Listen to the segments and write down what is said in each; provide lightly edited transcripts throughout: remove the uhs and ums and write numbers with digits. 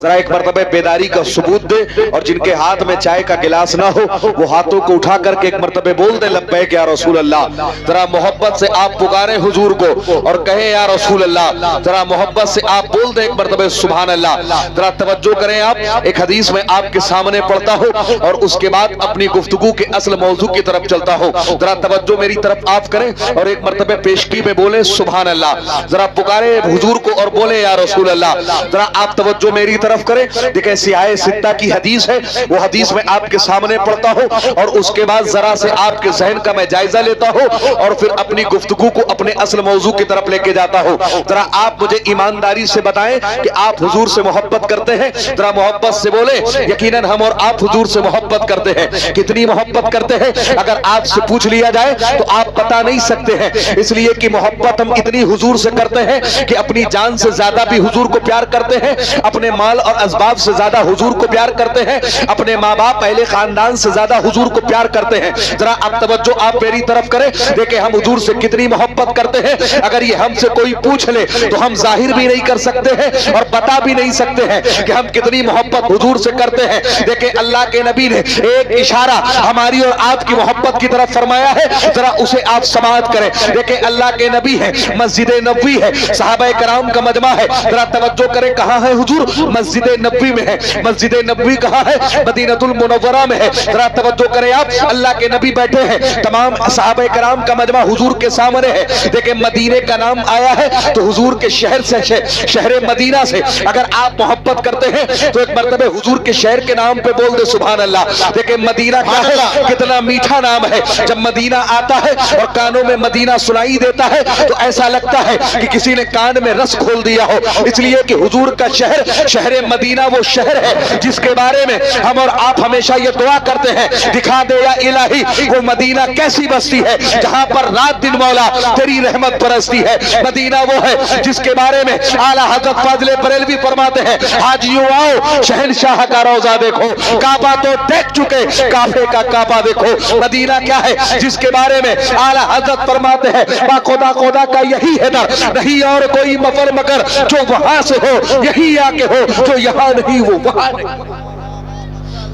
जरा एक मरतबा बेदारी का सबूत दे और जिनके हाथ में चाय का गिलास ना हो वो हाथों को उठा करके एक मरतबे बोल दे लब्बैक या रसूल अल्लाह। जरा मोहब्बत से आप पुकारे हुजूर को और कहे या रसूल अल्लाह। जरा मोहब्बत से आप बोल दे एक मरतबे सुभान अल्लाह। जरा तवज्जो करें, आप एक हदीस में आपके सामने पढ़ता हो और उसके बाद अपनी गुफ्तगू के असल मौजू की तरफ चलता हो। जरा तवज्जो मेरी तरफ आप करें और एक मरतबे पेशगी में बोले सुभान अल्लाह। जरा पुकारे हुजूर को और बोले या रसूल अल्लाह। जरा आप तवज्जो मेरी तरफ करें। देखें सियाह सित्ता की हदीस है, वो हदीस में आपके सामने पढ़ता हो और उसके बाद जरा से आपके जहन का मैं जायजा लेता हो और फिर अपनी गुफ्तगू को अपने असल मौजू की तरफ लेके जाता हो। जरा आप मुझे ईमानदारी से बताएं कि आप हुजूर से मोहब्बत करते हैं। जरा मोहब्बत से बोले। यकीनन हम और आप हुजूर से मोहब्बत करते हैं। कितनी मोहब्बत करते हैं अगर आपसे पूछ लिया जाए तो आप बता नहीं सकते हैं, इसलिए कि मोहब्बत हम इतनी हुजूर से करते हैं कि अपनी जान से ज्यादा भी हुजूर को प्यार करते हैं, अपने माल और असबाब से ज्यादा हुजूर को प्यार करते हैं, अपने माँ बाप पहले खानदान से ज्यादा हुजूर को प्यार करते हैं। जरा अब तवज्जो आप मेरी तरफ करें। देखें हम हुजूर से कितनी मोहब्बत करते हैं। अगर ये हमसे कोई पूछ ले तो हम जाहिर भी नहीं कर सकते हैं और बता भी नहीं सकते हैं कि हम कितनी मोहब्बत हुजूर से करते हैं। देखें अल्लाह के नबी ने एक इशारा हमारी और आपकी मोहब्बत की तरफ फरमाया है, जरा उसे आप समाअत करें। देखें अल्लाह के नबी है, मस्जिद नबवी है, सहाबा कराम का मजमा है। जरा तवज्जो करें, कहां है हुजूर? मस्जिद नबवी में है। मस्जिद नबवी कहां है? मदीनतुल मुनव्वरा में है। जरा तवज्जो करें आप, अल्लाह के नबी बैठे हैं, तमाम सहाबा कराम का मजमा हुजूर के सामने है। देखें मदीने का नाम आया है तो हुजूर के शहर से, शहर मदीना से अगर आप मोहब्बत करते हैं तो एक मर्तबे हुजूर के शहर के नाम पे बोल दे सुभान अल्लाह। देखें मदीना क्या है, कितना मीठा नाम है। जब मदीना आता है और कानों में मदीना सुनाई देता है तो ऐसा लगता है कि किसी ने कान में रस खोल दिया हो, इसलिए कि हुजूर का शहर, शहर मदीना वो शहर है जिसके बारे में हम और आप हमेशा ये दुआ करते हैं, दिखा दे या इलाही वो मदीना कैसी बस्ती है जहां पर रात दिन मौला तेरी रहमत बरसती है। मदीना वो है जिसके बारे में आला हजरत फाजिल बरेलवी फरमाते हैं, हाजियों आओ शहनशाह का रोजा देखो, काबा तो देख चुके काबे का काबा देखो। मदीना क्या है जिसके बारे में आला हजरत फरमाते हैं, खुदा खुदा का यही है दर, नहीं और कोई मफर मगर जो वहां से हो, यही आके हो जो यहाँ नहीं वो वहां नहीं।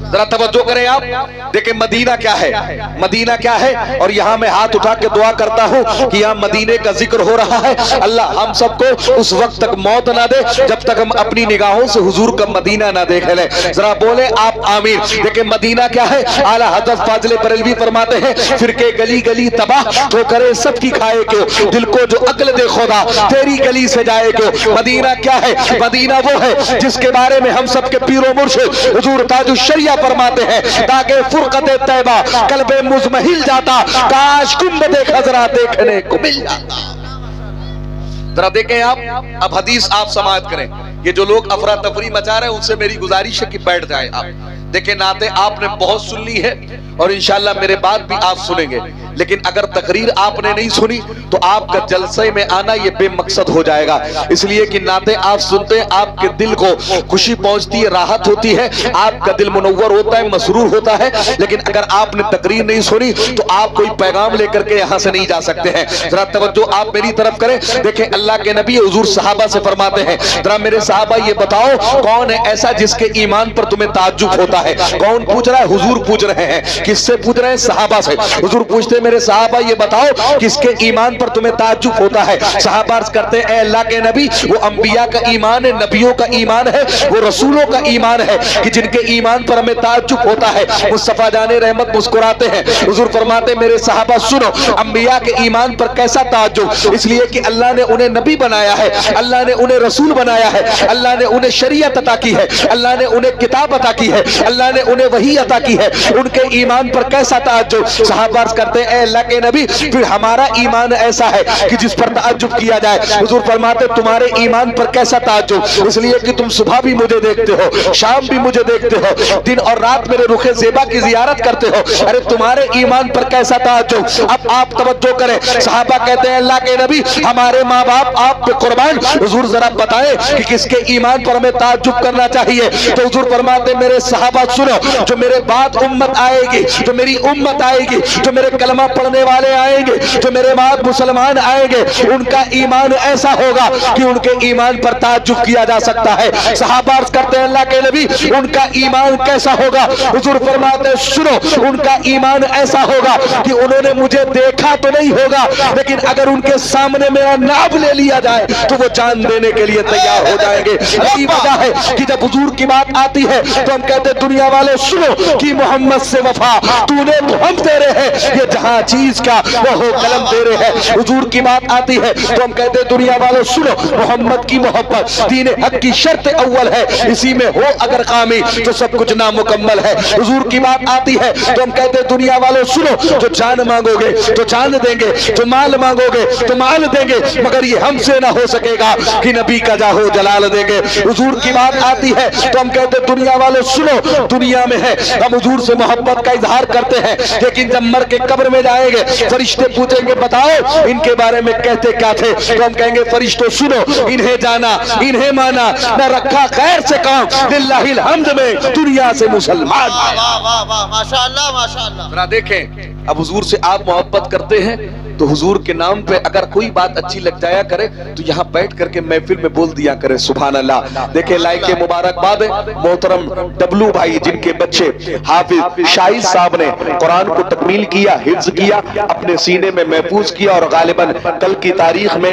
जरा तवज्जो करें आप। देखें मदीना क्या है, मदीना क्या है। और यहां मैं हाथ उठा के दुआ करता हूं कि यहां मदीने का जिक्र हो रहा है। अल्लाह हम सबको उस वक्त तक मौत ना दे जब तक हम अपनी निगाहों से हुजूर का मदीना ना देख ले। जरा बोले आप आमीन। देखें मदीना क्या है, आला हजरत फाजिल बरेलवी फरमाते हैं, फिर के गली गली तबाह तो करे सबकी खाए क्यों, दिल को जो अक्ल दे खुदा तेरी गली से जाए क्यों। मदीना क्या है, मदीना वो है जिसके बारे में हम सबके पीरो मुर्शिद हुजूर ताजुश शरिया फरमाते हैं, ताकि फुरकत तैबा कल्बे मुजमहिल जाता, काश कुंभ खजरा देखने को मिल जाता। जरा देखें आप, अब हदीस आप समाअत करें। ये जो लोग अफरा तफरी मचा रहे हैं उनसे मेरी गुजारिश है कि बैठ जाएं आप। देखें नाते आपने बहुत सुन ली है और इंशाल्लाह मेरे बाद भी आप सुनेंगे, लेकिन अगर तकरीर आपने नहीं सुनी तो आपका जलसे में आना ये बेमकसद हो जाएगा। इसलिए कि नाते आप सुनते हैं, आपके दिल को खुशी पहुंचती है, राहत होती है, आपका दिल मुनव्वर होता है, मसरूर होता है। लेकिन अगर आपने तकरीर नहीं सुनी तो आप कोई पैगाम लेकर के यहां से नहीं जा सकते हैं। जरा तवज्जो आप मेरी तरफ करें। देखें अल्लाह के नबी हुजूर सहाबा से फरमाते हैं, जरा मेरे सहाबा ये बताओ कौन है ऐसा जिसके ईमान पर तुम्हें ताज्जुब होता है। कौन पूछ रहा है? हुजूर पूछ रहे हैं। किससे पूछ रहे हैं? सहाबा से। हुजूर पूछते मेरे सहाबा ये बताओ किसके ईमान पर तुम्हें ताज्जुब होता है। सहाबा अर्ज करते हैं, अल्लाह के नबी वो अंबिया का ईमान है, नबियों का ईमान है, वो रसूलों का ईमान है कि जिनके ईमान पर हमें ताज्जुब होता है। मुस्तफा जाने रहमत मुस्कुराते हैं, हुजूर फरमाते मेरे सहाबा सुनो अंबिया के ईमान पर कैसा ताज्जुब, इसलिए कि अल्लाह ने उन्हें नबी बनाया है, अल्लाह ने उन्हें रसूल बनाया है, अल्लाह ने उन्हें शरीयत अता की है, अल्लाह ने उन्हें किताब अता की है, अल्लाह ने उन्हें वही अता की है, उनके ईमान पर कैसा ताज्जुब। सहाबा अर्ज करते हैं, अल्लाह के नबी फिर हमारा ईमान ऐसा है कि जिस पर ताज्जुब किया जाए। हुजूर फरमाते तुम्हारे ईमान पर कैसा ताज्जुब, इसलिए कि तुम सुबह भी मुझे देखते हो, शाम भी मुझे देखते हो, दिन और रात मेरे रुखे ज़ेबा की जियारत करते हो, अरे तुम्हारे ईमान पर कैसा ताज्जुब। अब आप तवज्जो करें। सहाबा कहते हैं, अल्लाह के नबी हमारे माँ बाप आप पे कुर्बान, हुजूर जरा बताएं कि किसके ईमान पर हमें ताज्जुब करना चाहिए। तो हुजूर फरमाते मेरे सहाबा सुनो, जो मेरे बाद उम्मत आएगी, जो मेरी उम्मत आएगी, जो मेरे कलमा कलमा पढ़ने वाले आएंगे, जो मेरे बाद मुसलमान आएंगे, उनका ईमान ऐसा होगा कि उनके ईमान पर ताज्जुब किया जा सकता है। सहाबा अर्ज़ करते हैं अल्लाह के नबी उनका ईमान कैसा होगा? हुजूर फरमाते हैं सुनो, उनका ईमान ऐसा होगा कि उन्होंने मुझे देखा तो नहीं होगा, लेकिन अगर उनके सामने मेरा नाम ले लिया जाए तो वो जान देने के लिए तैयार हो जाएंगे। यही वजह है कि जब हुजूर की बात आती है तो हम कहते हैं दुनिया वाले सुनो कि मोहम्मद से वफा तूने तो हम तेरे हैं, ये जहां चीज का वो हो कलम तेरे है। हुजूर की बात आती है तो हम कहते हैं दुनिया वालों सुनो, मोहम्मद की मोहब्बत दीन हक की शर्त अव्वल है, इसी में हो अगर कामी तो सब कुछ नामुकम्मल है। हुजूर की बात आती है तो हम कहते हैं दुनिया वालों सुनो, जो जान मांगोगे तो जान देंगे, जो माल मांगोगे तो माल देंगे, मगर ये हमसे ना हो सकेगा कि नबी का जाहो जलाल देंगे। हुजूर की बात आती है तो हम कहते हैं दुनिया वालों सुनो, दुनिया में है हम हुजूर से मोहब्बत का इजहार करते हैं, लेकिन जब मर के कब्र में जाएंगे फरिश्ते पूछेंगे बताओ इनके बारे में कहते क्या थे, तो हम कहेंगे फरिश्तों सुनो, इन्हें जाना इन्हें माना, न रखा खैर से काम, लिल्लाहिल हम्द में दुनिया से मुसलमान। वाह वाह वाह, माशाअल्लाह माशाअल्लाह। जरा देखें, अब हुजूर से आप मोहब्बत करते हैं तो हुजूर के नाम पे अगर कोई बात अच्छी लग जाया करे तो यहाँ बैठ करके महफिल में बोल दिया करे सुभान अल्लाह। देखे लाइक के मुबारकबाद मोहतरम डब्लू भाई जिनके बच्चे हाफिज शाहिद साहब ने कुरान को तकमील किया, हिफ्ज किया, अपने सीने में महफूज किया और गालिबन कल की तारीख में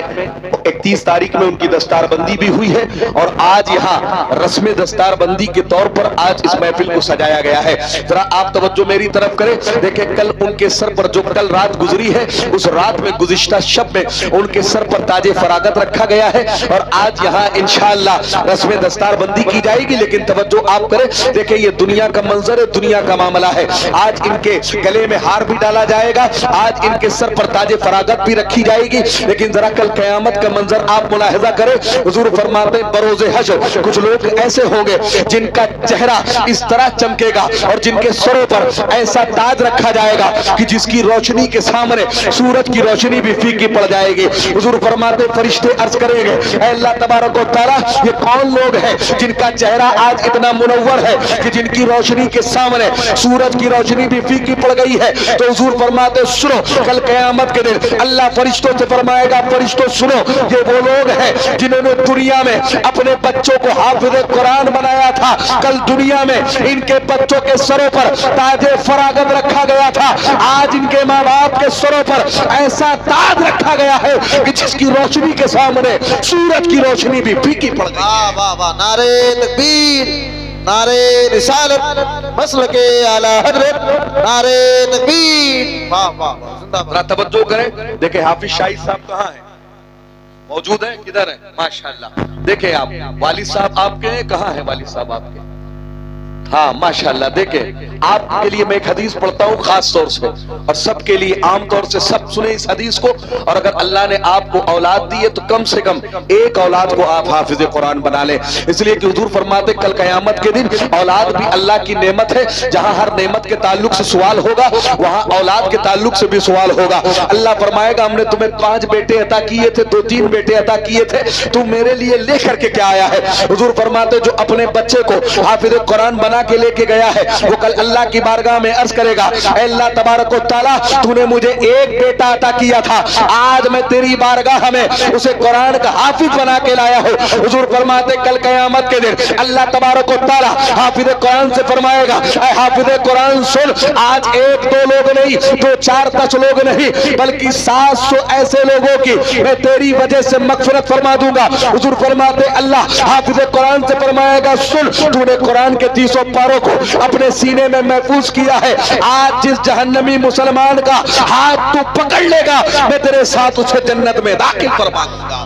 31 तारीख में उनकी दस्तारबंदी भी हुई है और आज यहाँ रस्म दस्तारबंदी के तौर पर आज इस महफिल को सजाया गया है। जरा आप तवज्जो मेरी तरफ करें, देखे कल उनके सर पर जो कल रात गुजरी है उस रात में गुज़िश्ता शब में उनके सर पर ताजे फरागत रखा गया है और आज यहाँ इंशाअल्लाह रस्म दस्तारबंदी की जाएगी। लेकिन तवज्जो आप करें, देखें ये दुनिया का मंजर है, दुनिया का मामला है। आज इनके गले में हार भी डाला जाएगा, आज इनके सर पर ताजे फरागत भी रखी जाएगी, लेकिन जरा कल क़यामत का मंजर आप मुलाहिजा करें। हुजूर फरमाते बरोज़े हश्र कुछ लोग ऐसे होंगे जिनका चेहरा इस तरह चमकेगा और जिनके सरों पर ऐसा ताज रखा जाएगा कि जिसकी रोशनी के सामने सूरज की रोशनी भी फीकी पड़ जाएगी। हुजूर फरमाते फरिश्ते अर्ज करेंगे ऐ अल्लाह तबारक व तआला ये कौन लोग हैं जिनका चेहरा आज इतना मुनव्वर है कि जिनकी रोशनी के सामने सूरज की रोशनी भी फीकी पड़ गई है। तो हुजूर फरमाते सुनो, कल क़यामत के दिन अल्लाह फरिश्तों से फरमाएगा फरिश्तों सुनो, ये वो लोग हैं जिन्होंने दुनिया में अपने बच्चों को हाफिज कुरान बनाया था, कल दुनिया में इनके बच्चों के सरों पर ताजे फरागत रखा गया था, आज इनके माँ बाप के सरों पर ऐसा ताज रखा गया है कि जिसकी रोशनी के सामने सूरज की रोशनी भी फीकी पड़ गई। वाह वाह वाह, नारे तकबीर, नारे रिसालत, मसलके आला हज़रत, नारे तकबीर। वाह वाह वाह, जिंदाबाद। तवज्जो करें, देखे हाफिज शाहिद साहब कहाँ हैं? मौजूद है? किधर है? माशाअल्लाह। देखे आप वालिद साहब आपके हैं, कहाँ है वालिद साहब आपके? हाँ माशाअल्लाह। देखे आपके लिए मैं एक हदीस पढ़ता हूँ खास तौर से और सबके लिए आम तौर से सब सुने इस हदीस को, और अगर अल्लाह ने आपको औलाद दी है तो कम से कम एक औलाद को आप हाफिज कुरान बना लें, इसलिए कि हुजूर फरमाते कल क़यामत के दिन औलाद भी अल्लाह की नेमत है। जहां हर नेमत के ताल्लुक से सवाल होगा वहां औलाद के ताल्लुक से भी सवाल होगा। अल्लाह फरमाएगा हमने तुम्हें 5 बेटे अता किए थे, 2-3 बेटे अता किए थे, तू मेरे लिए लेकर के क्या आया है? हुजूर फरमाते जो अपने बच्चे को हाफिज कुरान बना के लेके गया है वो कल अल्लाह की बारगाह में अर्ज करेगा ऐ अल्लाह तबारक व तआला तूने मुझे एक बेटा अता किया था, आज मैं तेरी बारगाह में उसे कुरान का हाफिज बना के लाया हूं। हुजूर फरमाते कल क़यामत के दिन अल्लाह तबारक व तआला हाफिज कुरान से फरमाएगा ऐ हाफिज कुरान सुन, आज 1-2 लोग नहीं, 2-4-10 लोग नहीं, बल्कि 700 ऐसे लोगों की मैं तेरी वजह से मग़फ़िरत फरमा दूंगा। हुजूर फरमाते अल्लाह हाफिज कुरान से फरमाएगा सुन, तूने कुरान के 300 पारों को अपने सीने में महफूज किया है, आज जिस जहन्नमी मुसलमान का हाथ तू पकड़ लेगा मैं तेरे साथ उसे जन्नत में दाखिल फरमा दूंगा।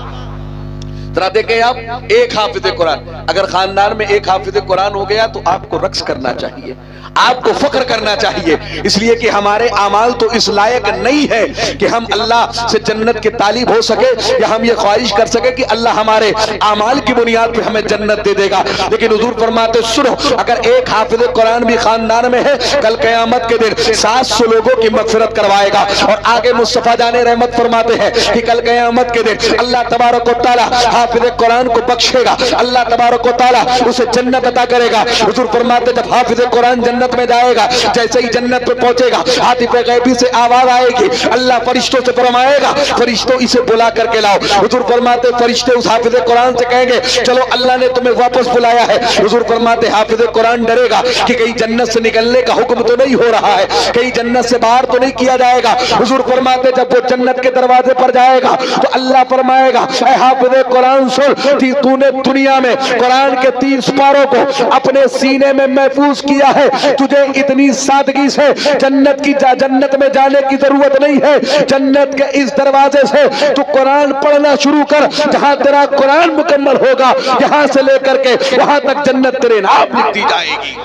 जरा देखें आप, एक हाफिज कुरान, अगर खानदान में एक हाफिज कुरान हो गया तो आपको रक्स करना चाहिए, आपको फख्र करना चाहिए, इसलिए कि हमारे अमाल तो इस लायक नहीं है कि हम अल्लाह से जन्नत के तालिब हो सके या हम ये ख्वाहिश कर सके कि अल्लाह हमारे अमाल की बुनियाद पे हमें जन्नत दे देगा। लेकिन हुजूर फरमाते सुनो, अगर एक हाफिज कुरान भी खानदान में है कल क़यामत के दिन 700 लोगों की मग़फ़िरत करवाएगा। और आगे मुस्तफ़ा जाने रहमत फरमाते हैं कि कल क़यामत के दिन अल्लाह तबारक व तआला हाफिज कुरान को बख्शेगा, अल्लाह तबारक व तआला उसे जन्नत अता करेगा। हुजूर फरमाते जब हाफिज कुरान जन्नत में जाएगा, जैसे ही जन्नत पे पहुंचेगा, हातिफ गैबी से आवाज आएगी, अल्लाह फरिश्तों से फरमाएगा, फरिश्तों इसे बुला करके लाओ। हुजूर फरमाते फरिश्ते उस हाफिज कुरान से कहेंगे चलो अल्लाह ने तुम्हें वापस बुलाया है। हुजूर फरमाते हाफिज कुरान डरेगा कि कहीं जन्नत से निकलने का हुक्म तो नहीं हो रहा है, कहीं जन्नत से बाहर तो नहीं किया जाएगा। हुजूर फरमाते जब वो जन्नत के दरवाजे पर जाएगा तो अल्लाह फरमाएगा ऐ हाफिज कुरान सुन, तूने दुनिया में कुरान के 30 पारों को अपने सीने में महफूज किया है, तुझे इतनी सादगी से जन्नत में जाने की जरूरत नहीं है। जन्नत के इस दरवाजे से तू कुरान पढ़ना शुरू कर, जहां तेरा कुरान मुकम्मल होगा यहां से लेकर के वहां तक जन्नत तेरे नाम लिख दी जाएगी।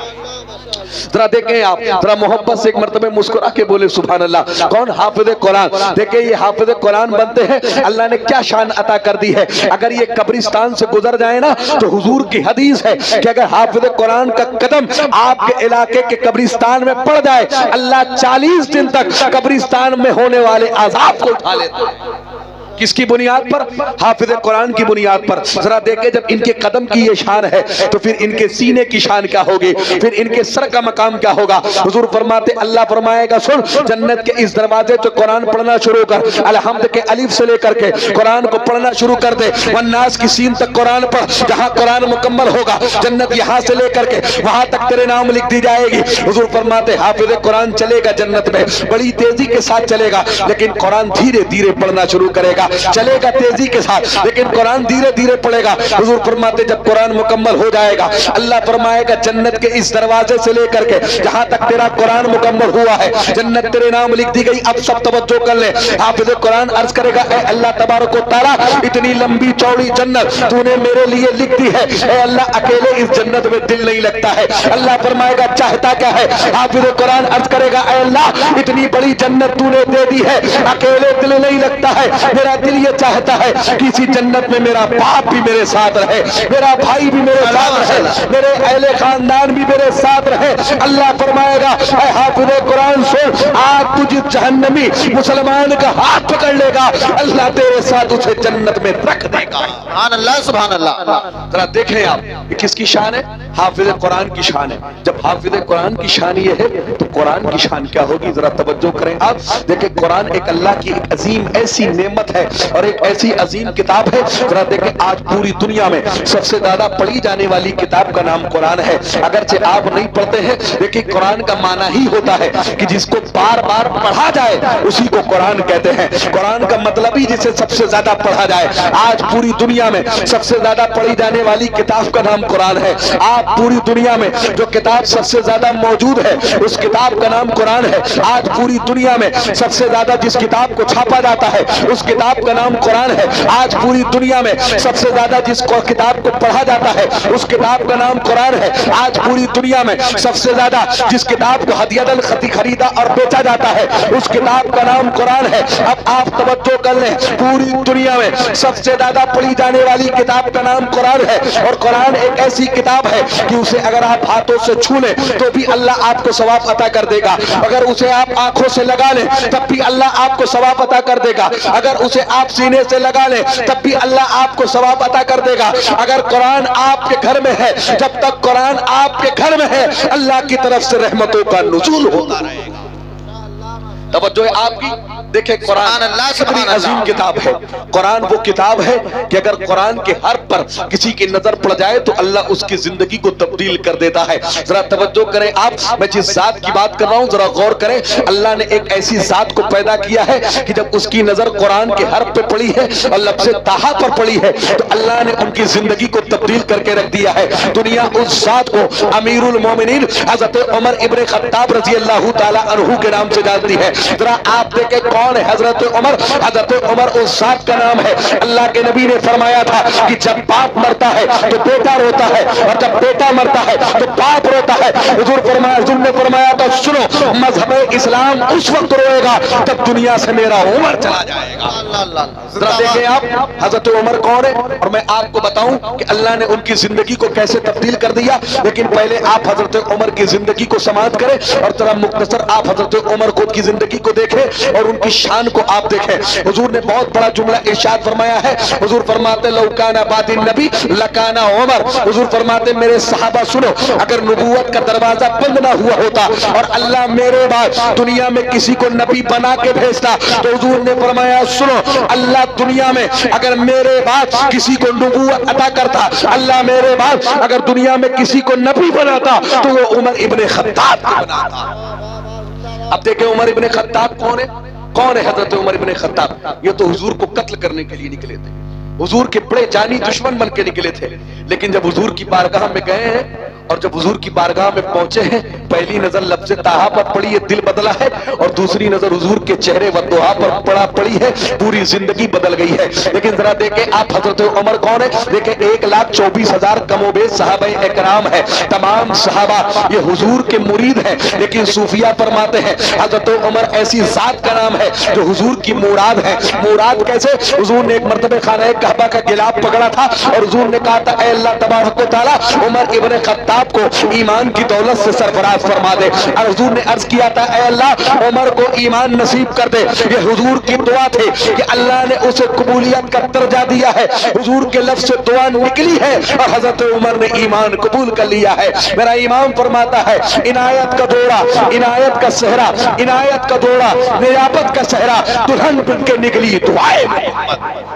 जरा देखें आप, जरा मोहब्बत से एक मर्तबे मुस्कुरा के बोले सुभान अल्लाह। कौन हाफिज कुरान? देखिए ये हाफिज कुरान बनते हैं, अल्लाह ने क्या शान अता कर दी है। अगर ये कब्रिस्तान से गुजर जाए ना तो हुजूर की हदीस है कि अगर हाफिज कुरान का कदम आपके इलाके के कब्रिस्तान में पड़ जाए, अल्लाह 40 दिन तक कब्रिस्तान में होने वाले अज़ाब को उठा लेता है। किसकी बुनियाद पर? हाफिज कुरान की बुनियाद पर। जरा देखें जब इनके कदम की ये शान है तो फिर इनके सीने की शान क्या होगी, फिर इनके सर का मकाम क्या होगा। हुजूर फरमाते अल्लाह फरमाएगा सुन, जन्नत के इस दरवाजे से कुरान पढ़ना शुरू कर, अलहम्द के अलिफ से लेकर के कुरान को पढ़ना शुरू कर दे, वन्नास की सीन तक कुरान पढ़, जहां कुरान मुकम्मल होगा जन्नत यहां से लेकर के वहां तक तेरे नाम लिख दी जाएगी। हुजूर फरमाते हाफिज कुरान चलेगा जन्नत में, बड़ी तेजी के साथ चलेगा, लेकिन कुरान धीरे धीरे पढ़ना शुरू करेगा। चलेगा तेजी के साथ लेकिन कुरान धीरे धीरे पढ़ेगा। हुजूर फरमाते जब कुरान मुकम्मल हो जाएगा, अल्लाह फरमाएगा जन्नत के इस दरवाजे से लेकर के जहां तक तेरा कुरान मुकम्मल हुआ है जन्नत तेरे नाम लिख दी गई। अब सब तवज्जो कर ले, हाफिज कुरान अर्ज करेगा ऐ अल्लाह तबारक व तआला इतनी लंबी चौड़ी जन्नत तूने मेरे लिए लिख दी है, ऐ अल्लाह अकेले इस जन्नत में दिल नहीं लगता है। अल्लाह फरमाएगा चाहता क्या है? हाफिज कुरान अर्ज करेगा ऐ अल्लाह इतनी बड़ी जन्नत तूने दे दी है, अकेले दिल नहीं लगता है, मेरा दिल ये चाहता है कि इसी जन्नत में मेरा बाप भी मेरे साथ रहे, मेरा भाई भी मेरे साथ रहे, मेरे अहले खानदान भी मेरे साथ रहे। अल्लाह फरमाएगा ऐ हाफिज कुरान सुन, आज तुझे जहन्नमी मुसलमान का हाथ पकड़ लेगा, अल्लाह तेरे साथ उसे जन्नत में रख देगा। सुभान अल्लाह सुभान अल्लाह। जरा देखें आप ये किसकी शान है? हाफिज कुरान की शान है। जब हाफिज कुरान की शान ये है तो कुरान की शान क्या होगी? जरा तवज्जो करें आप। देखें कुरान एक अल्लाह की एक अजीम ऐसी नेमत है और एक ऐसी अजीम किताब है। जरा देखें आज पूरी दुनिया में सबसे ज्यादा पढ़ी जाने वाली किताब का नाम कुरान है। अगरचे आप नहीं पढ़ते हैं, देखिए कुरान का माना ही होता है कि जिसको बार बार पढ़ा जाए उसी को कुरान कहते हैं। कुरान का मतलब ही जिसे सबसे ज्यादा पढ़ा जाए। आज पूरी दुनिया में सबसे ज्यादा पढ़ी जाने वाली किताब का नाम कुरान है। आप पूरी दुनिया में जो किताब सबसे ज्यादा मौजूद है उस किताब का नाम कुरान है। आज पूरी दुनिया में सबसे ज्यादा जिस किताब को छापा जाता है उस किताब का नाम कुरान है। आज पूरी दुनिया में सबसे ज्यादा जिस किताब को पढ़ा जाता है उस किताब का नाम कुरान है। आज पूरी दुनिया में सबसे ज्यादा जिस किताब को हदियतन खरीदा और बेचा जाता है उस किताब का नाम कुरान है। अब आप तवज्जो कर लें, पूरी दुनिया में सबसे ज्यादा पढ़ी जाने वाली किताब का नाम कुरान है और कुरान एक ऐसी किताब है कि उसे अगर आप हाथों से छू लें तो भी अल्लाह आपको सवाब अता कर देगा, अगर उसे आप आंखों से लगा लें तब भी अल्लाह आपको सवाब अता कर देगा, अगर उसे आप सीने से लगा लें तब भी अल्लाह आपको सवाब अता कर देगा। अगर कुरान आपके घर में है, जब तक कुरान आपके घर में है अल्लाह की तरफ से रहमतों का नुज़ूल होता रहेगा। तवज्जो है आपकी। देखे कुरान बड़ी अजीम किताब है। कुरान वो किताब है कि अगर कुरान के हर्फ पर किसी की नजर पड़ जाए तो अल्लाह उसकी जिंदगी को तब्दील कर देता है। जरा तवज्जो करें आप, मैं जिस जात की बात कर रहा हूं जरा गौर करें। अल्लाह ने एक ऐसी जात को पैदा किया है कि जब उसकी नजर कुरान के हर्फ पे पड़ी है और लफ्ज़े ताहा पर पड़ी है तो अल्लाह ने उनकी जिंदगी को तब्दील करके रख दिया है। दुनिया उस जात को अमीरुल मोमिनीन हजरत उमर इब्न खत्ताब रजी अल्लाह ताला अन्हु के नाम से जानती है। जरा आप देखें कौन है हजरत उमर? हजरत उमर उस जात का नाम है। अल्लाह के नबी ने फरमाया था कि जब बाप मरता है तो बेटा रोता है और जब बेटा मरता है तो बाप रोता है। हुजूर ने फरमाया था सुनो, मजहब इस्लाम उस वक्त रोएगा जब दुनिया से मेरा उमर चला जाएगा। जरा देखें आप हजरत उमर कौन है और मैं आपको बताऊं कि अल्लाह ने उनकी जिंदगी को कैसे तब्दील कर दिया। लेकिन पहले आप हजरत उमर की जिंदगी को समाप्त करें और जरा मुख्तसर आप हजरत उमर को की जिंदगी को देखें और उनकी की शान को आप देखें। हुजूर ने बहुत बड़ा जुमला इरशाद फरमाया है। हुजूर फरमाते लौकाना बादिन नबी लकाना उमर। हुजूर फरमाते मेरे सहाबा सुनो, अगर नबूवत का दरवाजा बंद ना हुआ होता और अल्लाह मेरे बाद दुनिया में किसी को नबी बना के भेजता, तो हुजूर ने फरमाया सुनो, अल्लाह दुनिया में अगर मेरे बाद किसी को नबूवत अता करता, अल्लाह मेरे बाद अगर दुनिया में किसी को नबी बनाता, तो वो उमर इब्ने खत्ताब को बनाता। अब देखें उमर इब्ने खत्ताब कौन है? कौन है हजरत उमर इब्ने खत्ताब? ये तो हुजूर को कत्ल करने के लिए निकले थे, हुजूर के बड़े जानी दुश्मन बन के निकले थे। लेकिन जब हुजूर की बारगाह में गए हैं और जब हुजूर की बारगाह में पहुंचे हैं, पहली नजर लफ्ज़ ताहा पर पड़ी है, दिल बदला है, और दूसरी नजर हुजूर के चेहरे व दुआ पर पड़ी है, पूरी जिंदगी बदल गई है। लेकिन जरा देखें आप हजरत उमर कौन है? देखें 1,24,000 कमोबेश सहाबाए इकराम है, तमाम सहाबा ये हुजूर के मुरीद हैं। लेकिन सूफिया फरमाते हैं हजरत उमर ऐसी जात का नाम है जो हुजूर की मुराद है। मुराद कैसे? हुजूर ने एक मर्तबे खाना कहबा का गिलाफ पकड़ा था और हुजूर ने कहा था, ऐ अल्लाह तबारक व तआला उमर इब्ने खत्ताब को ईमान की दौलत से सरफराज फरमा दे। और हुजूर ने अर्ज किया था, ऐ अल्लाह उमर को ईमान नसीब कर दे। ये हुजूर की दुआ थी कि अल्लाह ने उसे कबूलियत का दर्जा दिया है। हुजूर के लफ्ज़ से दुआ निकली है और हजरत उमर ने ईमान कबूल कर लिया है। मेरा इमाम फरमाता है, इनायत का दौड़ा, इनायत का सहरा, इनायत का दौड़ा, नियाबत का सहरा, दुल्हन बन के निकली दुआए मोहम्मद।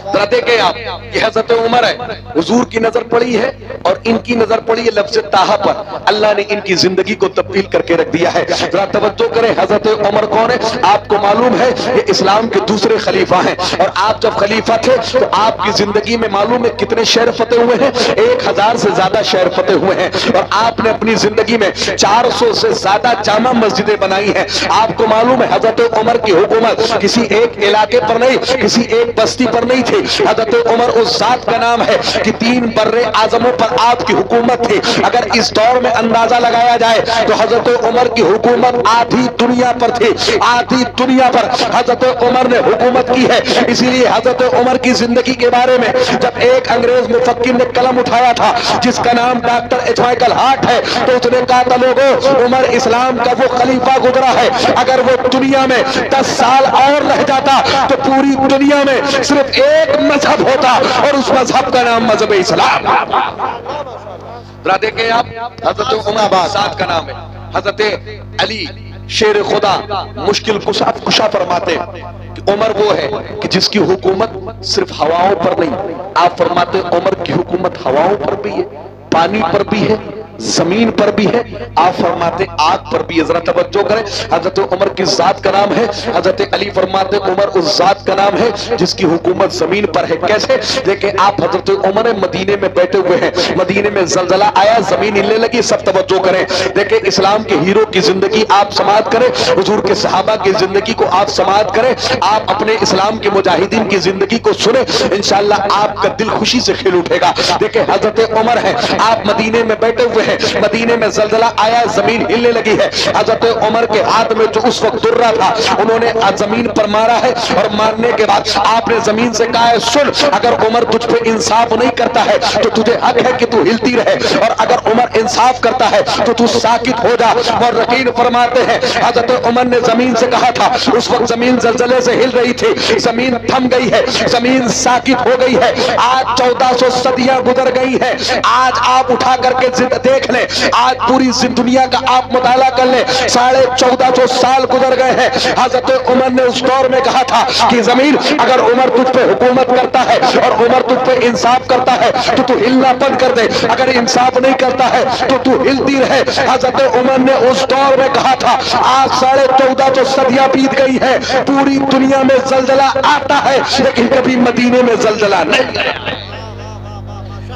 जरा देखें आप, ये हजरत उमर है, हुजूर की नजर पड़ी है और इनकी नजर पड़ी है लफ्ज़ ताहा पर। अल्लाह ने इनकी जिंदगी को तब्दील करके रख दिया है। जरा तवज्जो करें, हजरत उमर कौन है? आपको मालूम है ये इस्लाम के दूसरे खलीफा हैं, और आप जब खलीफा थे तो आपकी जिंदगी में मालूम है कितने शहर फतेह हुए हैं? 1000 से ज्यादा शहर फतेह हुए हैं, और आपने अपनी जिंदगी में 400 से ज्यादा जामा मस्जिदें बनाई हैं। आपको मालूम है हजरत उमर की हुकूमत किसी एक इलाके पर नहीं, किसी एक बस्ती पर नहीं थी। हजरत उमर उस जात का नाम है कि 3 बर्रे आजमों पर आपकी हुकूमत थी। अगर इस दौर में अंदाजा लगाया जाए तो हजरत उमर की हुकूमत आधी दुनिया पर थी, आधी दुनिया पर हजरत उमर ने हुकूमत की है। इसीलिए हजरत उमर की जिंदगी के बारे में जब एक अंग्रेज मुफक्किर ने कलम उठाया था जिसका नाम डॉक्टर एचमाइकल हार्ट है, तो उसने कहा था, लोगों उमर इस्लाम का वो खलीफा गुजरा है, अगर वो दुनिया में 10 साल और रह जाता तो पूरी दुनिया में सिर्फ एक मजहब होता और उस मजहब का नाम मजहब इस्लाम। जरा देखें आप, हजरत उमर साथ का नाम है, हजरत अली शेर खुदा मुश्किल कुशा फरमाते कि उमर वो है कि जिसकी हुकूमत सिर्फ हवाओं पर नहीं, आप फरमाते उमर की हुकूमत हवाओं पर भी है, पानी पर भी है, जमीन पर भी है, आप फरमाते आग पर भी है। जरा तवज्जो करें, हजरत उमर की जात का नाम है, हजरत अली फरमाते उमर उस जात का नाम है जिसकी हुकूमत जमीन पर है। कैसे? देखें आप, हजरत उमर मदीने में बैठे हुए हैं, मदीने में जलजला आया, जमीन हिलने लगी। सब तवज्जो करें, देखें इस्लाम के हीरो की जिंदगी आप समाअत करें, हुजूर के सहाबा की जिंदगी को आप समाअत करें, आप अपने इस्लाम के मुजाहिदीन की जिंदगी को सुने, इंशाअल्लाह आपका दिल खुशी से खिल उठेगा। देखें हजरत उमर है, आप मदीने में बैठे हुए, मदीने में जलजला आया, जमीन हिलने लगी है। हजरत उमर के हाथ में जो उस वक्त दुर्रा था उन्होंने जमीन पर मारा है, और मारने के बाद आपने जमीन से कहा है, सुन, अगर उमर तुझ पे इंसाफ नहीं करता है तो तुझे हक है कि तू हिलती रहे, और अगर उमर इंसाफ करता है तो तू साकित हो जा। और यकीन फरमाते हैं हजरत उमर ने जमीन से कहा था, उस वक्त जमीन जलजले से हिल रही थी, जमीन थम गई है, जमीन साकित हो गई है। आज 1400 सदियां गुजर गई है, आज आप उठा करके देख ले, आज पूरी दुनिया का आप मुताला कर ले, 1450 साल गुजर गए हैं। हजरत उमर ने उस दौर में कहा था कि जमीन अगर उमर तुझ पे हुकूमत करता है और उमर तुझ पे इंसाफ करता है तो तू हिलना बंद कर दे, अगर इंसाफ नहीं करता है तो तू हिलती रहे। हजरत उमर ने उस दौर में कहा था, आज 1450 सदियां बीत गई है, पूरी दुनिया में जलजला आता है लेकिन कभी मदीने में जलजला नहीं गया।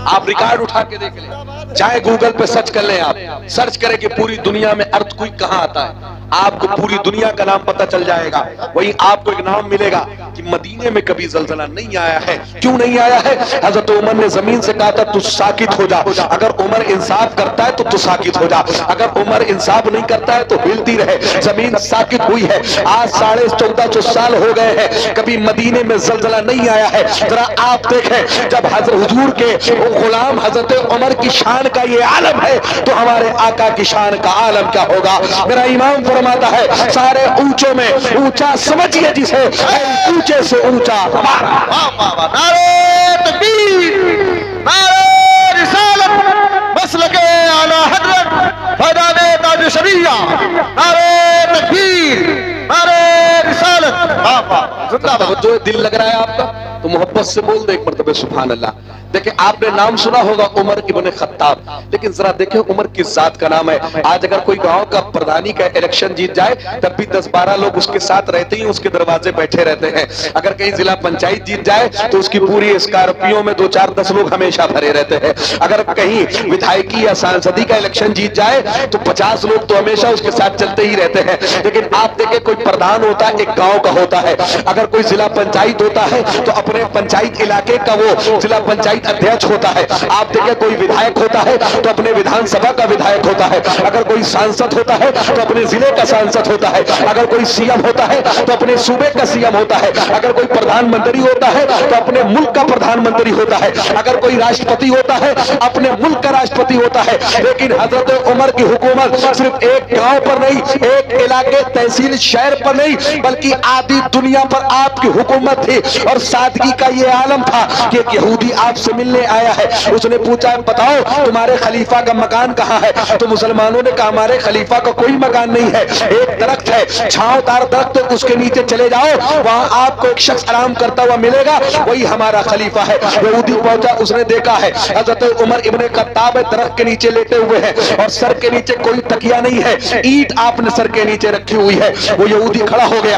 आप रिकॉर्ड उठा के देख लें, चाहे गूगल पे सर्च कर लें, आप सर्च करें कि पूरी दुनिया में अर्थक्वेक कहां आता है, आपको पूरी दुनिया का नाम पता चल जाएगा। वहीं आपको एक नाम मिलेगा कि मदीने में कभी जलजला नहीं आया है। क्यों नहीं आया है? हजरत उमर ने जमीन से कहा था, तू साकित हो जा, अगर उमर इंसाफ करता है तो तू साकित हो जा, अगर उमर इंसाफ नहीं करता है तो हिलती रहे। जमीन साकित हुई है, आज 1450 साल हो गए हैं, कभी मदीने में जलजला नहीं आया है। जरा आप देखें, जब हजरत हुजूर के गुलाम हजरत उमर की शान शान का ये आलम है तो हमारे आका की शान का आलम क्या होगा। मेरा इमाम फरमाता है सारे ऊंचों में ऊंचा समझिए जिसे, ऊंचे से ऊंचा हमारा। नारे तकबीर, नारे रिसालत, मसलके आला हजरत फैज़ाने ताज शरीया, नारे तकबीर, नारे रिसालत। जिंदाबाद। जो दिल लग रहा है आपका तो मोहब्बत से बोल दे एक मरतबे सुभान अल्लाह। देखिए आपने नाम सुना होगा उमर इब्न खत्ताब, लेकिन जरा देखिए उमर किस जात का नाम है। आज अगर कोई गांव का प्रधानी का इलेक्शन जीत जाए तब भी 10-12 लोग उसके साथ रहते ही उसके दरवाजे बैठे रहते हैं। अगर कहीं जिला पंचायत जीत जाए तो उसकी पूरी स्कॉर्पियो में 2-4-10 लोग हमेशा भरे रहते हैं। अगर कहीं विधायकी या सांसदी का इलेक्शन जीत जाए तो 50 लोग तो हमेशा उसके साथ चलते ही रहते हैं। लेकिन आप देखें कोई प्रधान होता है एक गांव का होता है, अगर कोई जिला पंचायत होता है तो अपने पंचायत इलाके का वो जिला पंचायत अध्यक्ष होता है। आप देखिए कोई विधायक होता है तो अपने विधानसभा का विधायक होता है, अगर कोई सांसद होता है तो अपने जिले का सांसद होता है, अगर कोई सीएम होता है तो अपने सूबे का सीएम होता है, अगर कोई प्रधानमंत्री होता है तो अपने मुल्क का प्रधानमंत्री होता है, अगर कोई राष्ट्रपति होता है अपने मुल्क का राष्ट्रपति होता है। लेकिन हजरत उमर की हुकूमत सिर्फ एक गांव पर नहीं, एक इलाके तहसील शहर पर नहीं, बल्कि आधी दुनिया पर आपकी हुकूमत थी। और सादगी का ये आलम था कि एक यहूदी आपसे मिलने आया है, उसने पूछा बताओ तुम्हारे खलीफा का मकान कहाँ है। तो मुसलमानों ने कहा हमारे खलीफा का कोई मकान नहीं है, एक दरख्त है छांवदार दरख्त, उसके नीचे चले जाओ, वहां आपको एक शख्स आराम करता हुआ मिलेगा, वही हमारा खलीफा है। यहूदी पहुंचा, उसने देखा है हजरत उमर इब्ने खत्ताब दरख्त के नीचे लेटे हुए हैं और सर के नीचे कोई तकिया नहीं है, ईंट आपने सर के नीचे रखी हुई है। वो यहूदी खड़ा हो गया।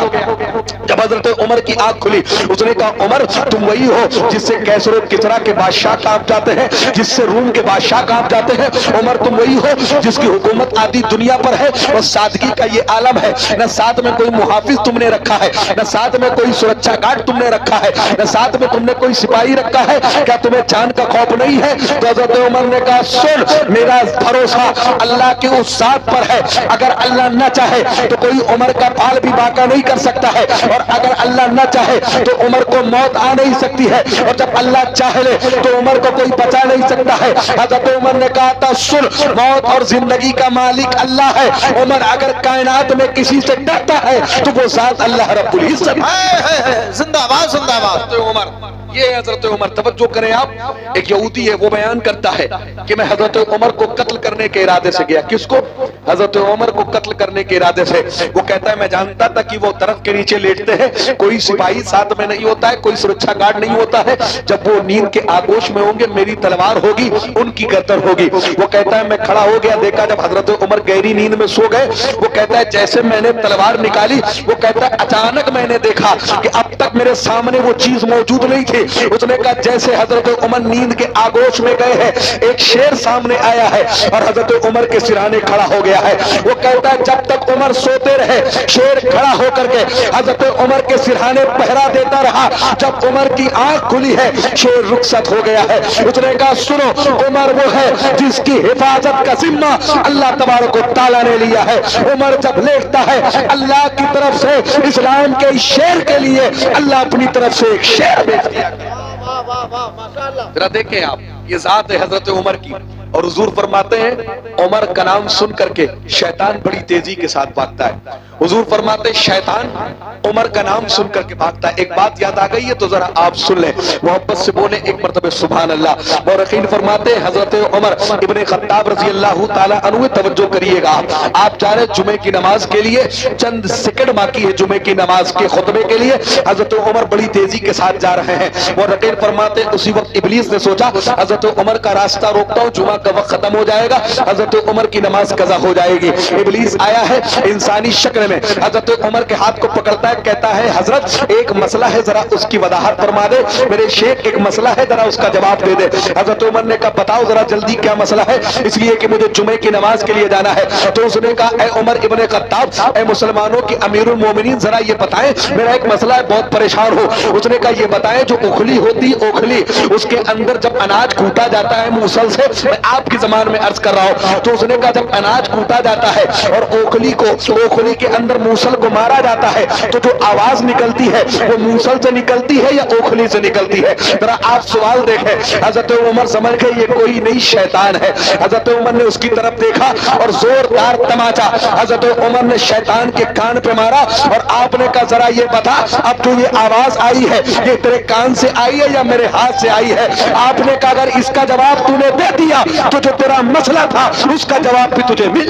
जब हजरत उमर की आंख खुली उसने कहा उमर तुम वही हो जिससे कैसर और किसरा के बादशाह कांप जाते हैं, जिससे रूम के बादशाह कांप जाते हैं। उमर तुम वही हो जिसकी हुकूमत आधी दुनिया पर है। और सादगी का ये आलम है, न साथ में कोई मुहाफिज तुमने रखा है, न साथ में कोई सुरक्षा गार्ड तुमने रखा है, न साथ में तुमने कोई सिपाही रखा है, क्या तुम्हें जान का खौफ नहीं है। तो हजरत उमर ने कहा सुन मेरा भरोसा अल्लाह के उस जात पर है, अगर अल्लाह न चाहे तो कोई उमर का बाल भी बाका नहीं कर सकता है, और अगर अल्लाह न चाहे तो उमर को मौत आ नहीं सकती है, और जब अल्लाह चाहे तो उमर को कोई बचा नहीं सकता है। हजरत उमर ने कहा था सुन मौत और जिंदगी का मालिक अल्लाह है। उमर अगर कायनात में किसी से डरता है तो वो जात अल्लाह रब्बुल इज्जत है। जिंदाबाद जिंदाबाद। उमर ये हजरत उमर तवज्जो करें आप, एक यहूदी है वो बयान करता है कि मैं हजरत उमर को कत्ल करने के इरादे से गया। किसको? हजरत उमर को कत्ल करने के इरादे से। वो कहता है मैं जानता था कि वो दरख्त के नीचे लेटते हैं, कोई सिपाही साथ में नहीं होता है, कोई सुरक्षा गार्ड नहीं होता है, जब वो नींद के आगोश में होंगे मेरी तलवार होगी, उनकी गर्दन होगी। वो कहता है मैं खड़ा हो गया, देखा जब हजरत उमर गहरी नींद में सो गए, वो कहता है जैसे मैंने तलवार निकाली, वो कहता है अचानक मैंने देखा कि अब तक मेरे सामने वो चीज मौजूद नहीं थी। उसने कहा जैसे हजरत उमर नींद के आगोश में गए हैं एक शेर सामने आया है और हजरत उमर के सिरहाने खड़ा हो गया है। वो कहता है जब तक उमर सोते रहे शेर खड़ा होकर के हजरत उमर के सिरहाने पहरा देता रहा, जब उमर की आंख खुली है शेर रुखसत हो गया है। उसने कहा सुनो उमर वो है जिसकी हिफाजत का जिम्मा अल्लाह तबारक व तआला ने लिया है। उमर जब लेटता है अल्लाह की तरफ से इस्लाम के शेर के लिए अल्लाह अपनी तरफ से एक शेर भेज दिया। जरा देखें आप ये जात है हजरत उमर की। और हुजूर फरमाते हैं उमर का नाम सुन करके शैतान बड़ी तेजी के साथ भागता है। हुजूर फरमाते हैं शैतान उमर का नाम सुन करके भागता है। एक बात याद आ गई है तो जरा आप सुन लें, मोहब्बत से बोले एक मरतबे सुभान अल्लाह। और यकीन फरमाते हैं हजरत उमर इब्ने खत्ताब रजी अल्लाह ताला अन्हु, तवज्जो करिएगा आप जा रहे जुमे की नमाज के लिए, चंद सेकंड बाकी है जुमे की नमाज के खुतबे के लिए। हजरत उमर बड़ी तेजी के साथ जा रहे हैं और यकीन फरमाते उसी वक्त इब्लीस ने सोचा हजरत उमर का रास्ता रोकता हूं, जुमा का वक्त खत्म हो जाएगा, हजरत उमर की नमाज कज़ा हो जाएगी। इब्लीस आया है इंसानी शक्ल में, हजरत उमर के हाथ को पकड़ता है, कहता है हजरत एक मसला है जरा उसकी वजाहत फरमा दे, मेरे शेख एक मसला है जरा उसका जवाब दे दे। हजरत उमर ने कहा बताओ जरा जल्दी क्या मसला है, इसलिए कि मुझे जुमे की नमाज के लिए जाना है। तो उसने कहा ए उमर इब्ने खत्ताब, ए मुसलमानों की अमीरुल मोमिनीन जरा ये बताएं मेरा एक मसला है, बहुत परेशान हो। उसने कहा ये बताएं जो उखली होती ओखली उसके अंदर जब अनाज कूटा जाता है मूसल से, मैं آپ کی زمان میں عرض کر رہا ہوں. تو اس نے کہا جب اناج کوٹا جاتا ہے اور اوکھلی کے اندر موصل کو مارا جاتا ہے تو جو آواز نکلتی ہے وہ موصل سے نکلتی ہے یا اوکھلی سے نکلتی ہے؟ ذرا آپ سوال دیکھیں. حضرت عمر سمجھ گئے یہ کوئی نہیں شیطان ہے. حضرت عمر نے اس کی طرف دیکھا اور زوردار تماچا حضرت عمر نے شیطان کے کان پہ مارا اور آپ نے کہا ذرا یہ بتا اب جو یہ آواز آئی ہے یہ تیرے کان سے آئی ہے یا میرے ہاتھ سے آئی ہے؟ آپ نے کہا اگر اس کا جواب تو نے دے دیا تو جو تیرا مسئلہ تھا اس کا جواب بھی تجھے مل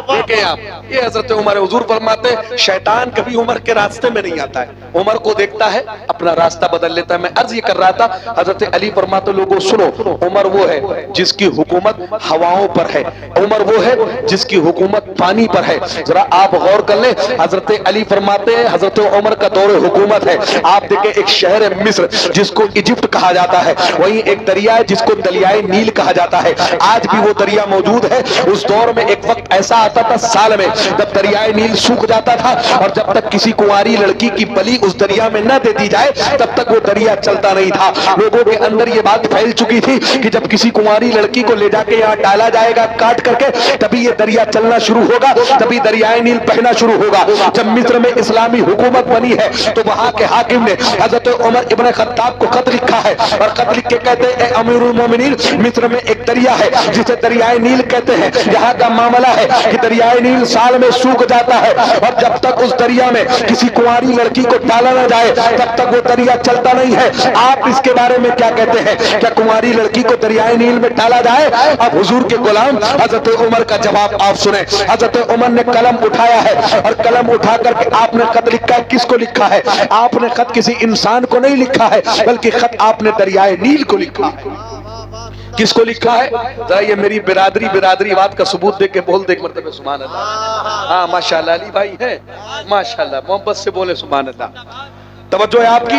دیکھیں آپ. یہ حضرت عمر حضور فرماتے شیطان کبھی عمر کے راستے میں نہیں آتا ہے. عمر کو دیکھتا ہے اپنا راستہ بدل لیتا ہے. میں عرض یہ کر رہا تھا حضرت علی فرماتے لوگوں سنو عمر وہ ہے جس کی حکومت ہواؤں پر ہے. عمر وہ ہے جس کی حکومت پانی پر ہے. ذرا آپ غور کر لیں. حضرت علی فرماتے ہیں حضرت عمر کا دور حکومت ہے. آپ دیکھیں ایک شہر ہے مصر جس کو ایجپٹ کہا جاتا ہے. وہیں ایک دریا ہے جس کو دریائے نیل کہا جاتا ہے. آج بھی وہ دریا موجود ہے. اس دور میں ایک وقت ایسا آتا تھا سال میں جب دریائے نیل سوکھ جاتا تھا اور جب تک کسی کنواری لڑکی کی بلی اس دریا میں نہ دے دی جائے تب تک وہ دریا چلتا نہیں تھا. لوگوں کے اندر یہ بات پھیل چکی تھی کہ جب کسی کنواری لڑکی کو لے جا کے یہاں ڈالا جائے گا کاٹ کر کے تبھی یہ دریا چلنا شروع ہوگا, تبھی دریائے نیل بہنا شروع ہوگا. جب مصر میں اسلامی حکومت بنی ہے تو وہاں کے حاکم نے حضرت عمر ابن خطاب کو خط لکھا ہے اور خط لکھ کے کہتے ہیں اے امیر المومنین مصر میں ایک دریا ہے جسے دریائے نیل کہتے ہیں. یہاں کا معاملہ ہے کہ دریائے نیل سال میں سوکھ جاتا ہے اور جب تک اس دریا میں کسی کنواری لڑکی کو ڈالا نہ جائے تب تک وہ دریا چلتا نہیں ہے. آپ اس کے بارے میں کیا کہتے ہیں؟ کیا کنواری لڑکی کو دریائے نیل میں ڈالا جائے؟ اب حضور کے غلام حضرت عمر کا جواب آپ سنیں. حضرت عمر نے قلم اٹھایا ہے اور قلم اٹھا کر کے آپ نے خط لکھا ہے. کس کو لکھا ہے؟ آپ نے خط کسی انسان کو نہیں لکھا ہے بلکہ خط آپ نے دریائے نیل کو لکھا ہے. کس کو لکھا ہے؟ ذرا یہ میری برادری بات کا ثبوت دے کے بول دے ایک مرتبہ سبحان اللہ. ہاں ماشاءاللہ علی بھائی ہیں ماشاءاللہ محبت سے بولے سبحان اللہ. توجہ ہے آپ کی.